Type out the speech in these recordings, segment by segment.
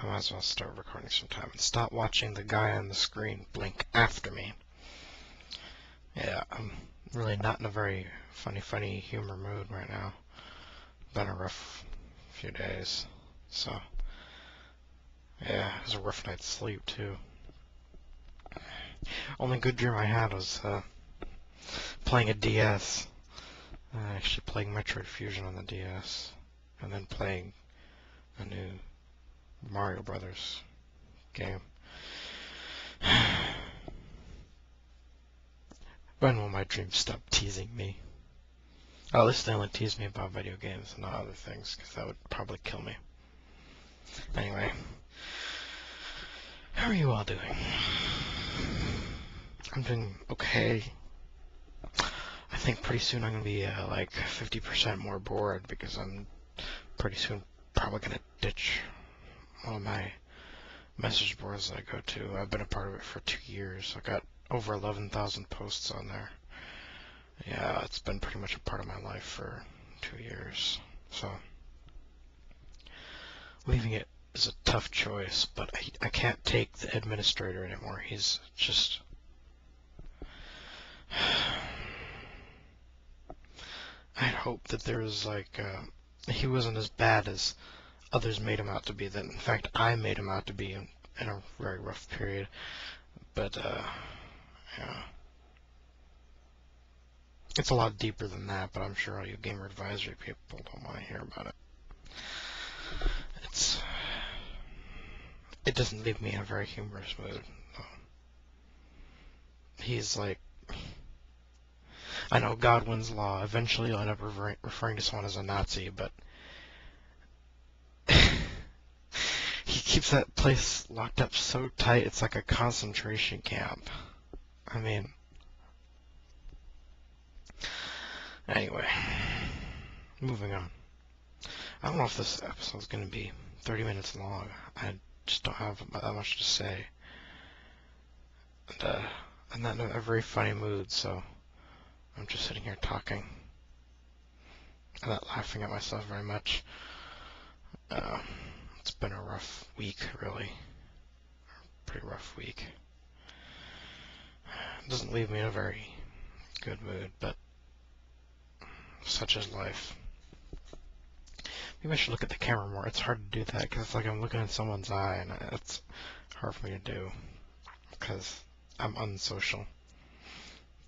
I might as well start recording sometime and stop watching the guy on the screen blink after me. Yeah, I'm really not in a very funny humor mood right now. Been a rough few days, so yeah, it was a rough night's sleep too. Only good dream I had was playing a DS. Actually playing Metroid Fusion on the DS, and then playing a new Mario Brothers game. When will my dreams stop teasing me? At least they only tease me about video games and not other things, because that would probably kill me. Anyway, how are you all doing? I'm doing okay. I think pretty soon I'm going to be like 50% more bored, because I'm pretty soon probably going to ditch one of my message boards that I go to. I've been a part of it for 2 years. I got over 11,000 posts on there. Yeah, it's been pretty much a part of my life for 2 years. So, leaving it is a tough choice, but I can't take the administrator anymore. He's just... I'd hope that there was like, he wasn't as bad as others made him out to be. That in fact, I made him out to be in a very rough period. But, yeah. It's a lot deeper than that, but I'm sure all you gamer advisory people don't want to hear about it. It doesn't leave me in a very humorous mood. No. He's like, I know Godwin's law. Eventually you'll end up referring to someone as a Nazi, but he keeps that place locked up so tight, it's like a concentration camp. I mean, anyway, moving on. I don't know if this episode's going to be 30 minutes long. I just don't have that much to say. And I'm not in a very funny mood, so I'm just sitting here talking. I'm not laughing at myself very much. It's been a rough week, really. Pretty rough week. It doesn't leave me in a very good mood, but such is life. Maybe I should look at the camera more. It's hard to do that because it's like I'm looking in someone's eye, and it's hard for me to do because I'm unsocial.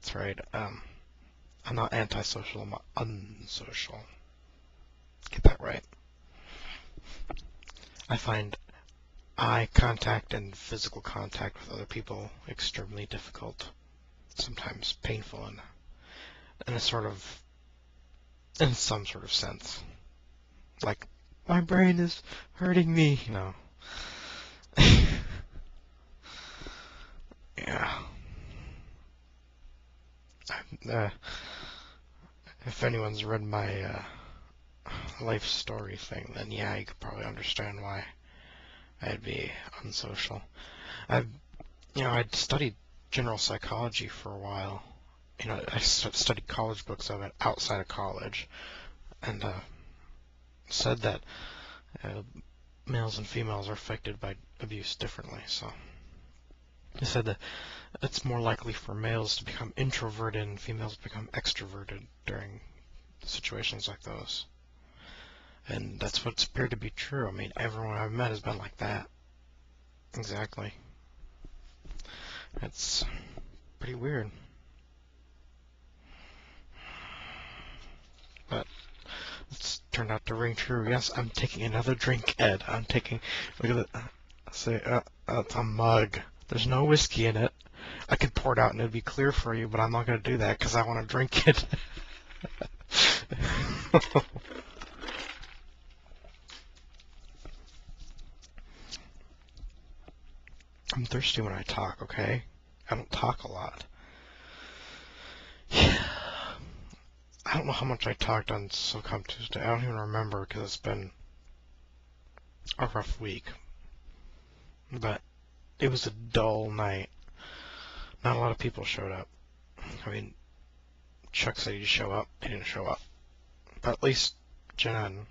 That's right. I'm not antisocial. I'm unsocial. Get that right. I find eye contact and physical contact with other people extremely difficult, sometimes painful, and in some sort of sense. Like, my brain is hurting me, you know. Yeah. If anyone's read my life story thing, then yeah, you could probably understand why I'd be unsocial. I'd studied general psychology for a while. I studied college books of it outside of college, and said that males and females are affected by abuse differently. So they said that it's more likely for males to become introverted and females to become extroverted during situations like those. And that's what's appeared to be true. I mean, everyone I've met has been like that. Exactly. It's pretty weird. But it's turned out to ring true. Yes, I'm taking another drink, Ed. Look at it. It's a mug. There's no whiskey in it. I could pour it out and it'd be clear for you, but I'm not going to do that because I want to drink it. I'm thirsty when I talk, okay? I don't talk a lot. I don't know how much I talked on SoCom Tuesday. I don't even remember because it's been a rough week. But it was a dull night. Not a lot of people showed up. I mean, Chuck said he'd show up. He didn't show up. But at least Jenna and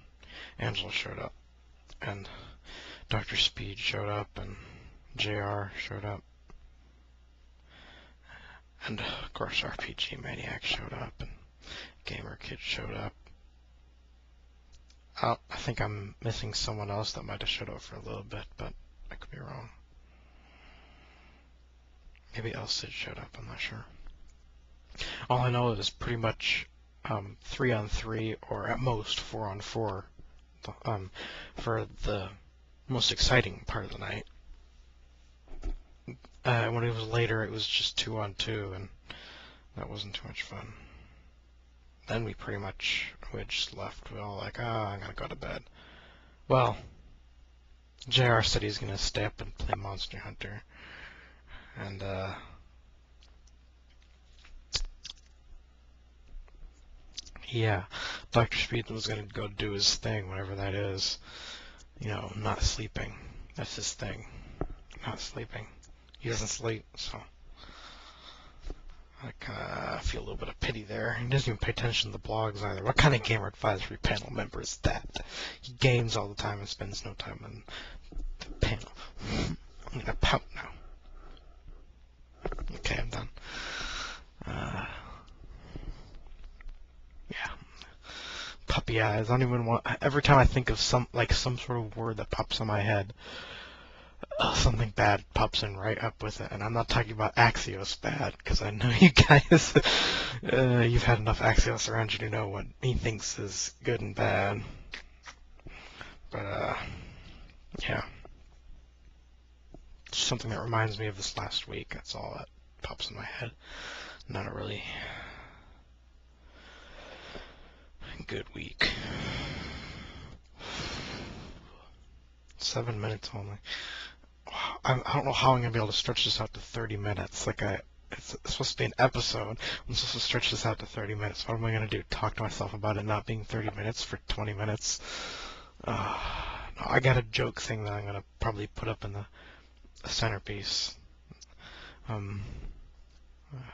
Angela showed up. And Dr. Speed showed up, and JR showed up, and of course RPG Maniac showed up, and Gamer Kid showed up. I think I'm missing someone else that might have showed up for a little bit, but I could be wrong. Maybe El Cid showed up, I'm not sure. All I know is pretty much 3-on-3 or at most 4-on-4 for the most exciting part of the night. When it was later, it was just 2-on-2, and that wasn't too much fun. Then we just left. We all like, I'm gonna go to bed. Well, JR said he's gonna stay up and play Monster Hunter, and yeah, Dr. Speed was gonna go do his thing, whatever that is. You know, not sleeping. That's his thing. Not sleeping. He doesn't sleep, so I kind of feel a little bit of pity there. He doesn't even pay attention to the blogs either. What kind of gamer advisory panel member is that? He games all the time and spends no time on the panel. I'm gonna pout now. Okay, I'm done. Yeah. Puppy eyes. I don't even want. Every time I think of some sort of word that pops in my head, something bad pops in right up with it. And I'm not talking about Axios bad, because I know you guys, you've had enough Axios around you to know what he thinks is good and bad. But, yeah. Just something that reminds me of this last week. That's all that pops in my head. Not a really good week. 7 minutes only. I don't know how I'm going to be able to stretch this out to 30 minutes. It's supposed to be an episode. I'm supposed to stretch this out to 30 minutes. What am I going to do? Talk to myself about it not being 30 minutes for 20 minutes? No, I got a joke thing that I'm going to probably put up in the centerpiece. A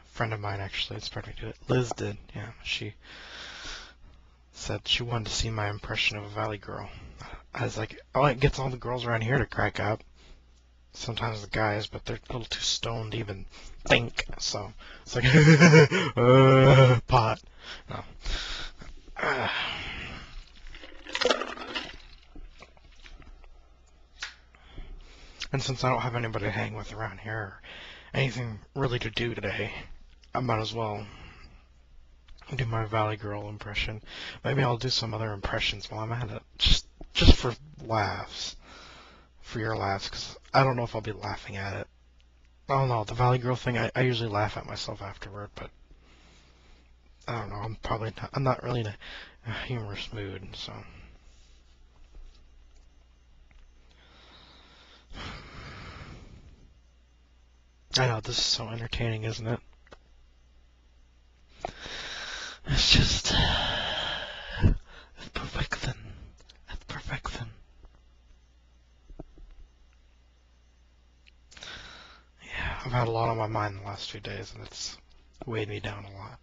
friend of mine actually inspired me to do it. Liz did, yeah. She said she wanted to see my impression of a Valley girl. I was like, oh, it gets all the girls around here to crack up. Sometimes the guys, but they're a little too stoned to even think. So it's like, pot. No. And since I don't have anybody to hang with around here, or anything really to do today, I might as well do my Valley Girl impression. Maybe I'll do some other impressions while I'm at it, just for laughs. For your laughs, because I don't know if I'll be laughing at it. I don't know, the Valley Girl thing, I usually laugh at myself afterward, but I don't know, I'm not really in a humorous mood, so. I know, this is so entertaining, isn't it? It's just, it's perfection. It's perfection. Yeah, I've had a lot on my mind the last few days, and it's weighed me down a lot.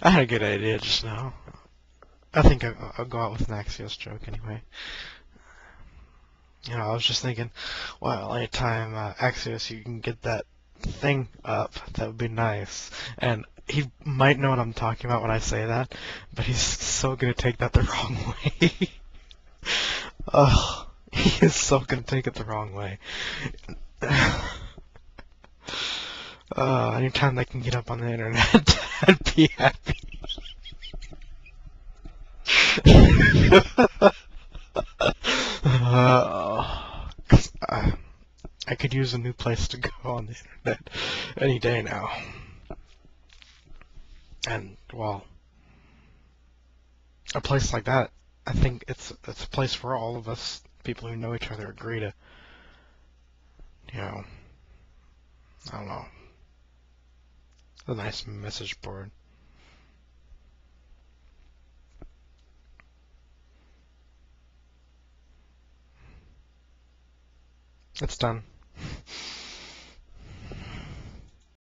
I had a good idea just now. I think I'll go out with an Axios joke anyway. You know, I was just thinking, well, anytime Axios you can get that thing up, that would be nice. And he might know what I'm talking about when I say that, but he's so gonna take that the wrong way. Oh, he is so gonna take it the wrong way. Anytime they can get up on the internet, I'd be happy. I could use a new place to go on the internet any day now. And, well, a place like that, I think it's a place where all of us, people who know each other, agree to, you know, I don't know, a nice message board. It's done.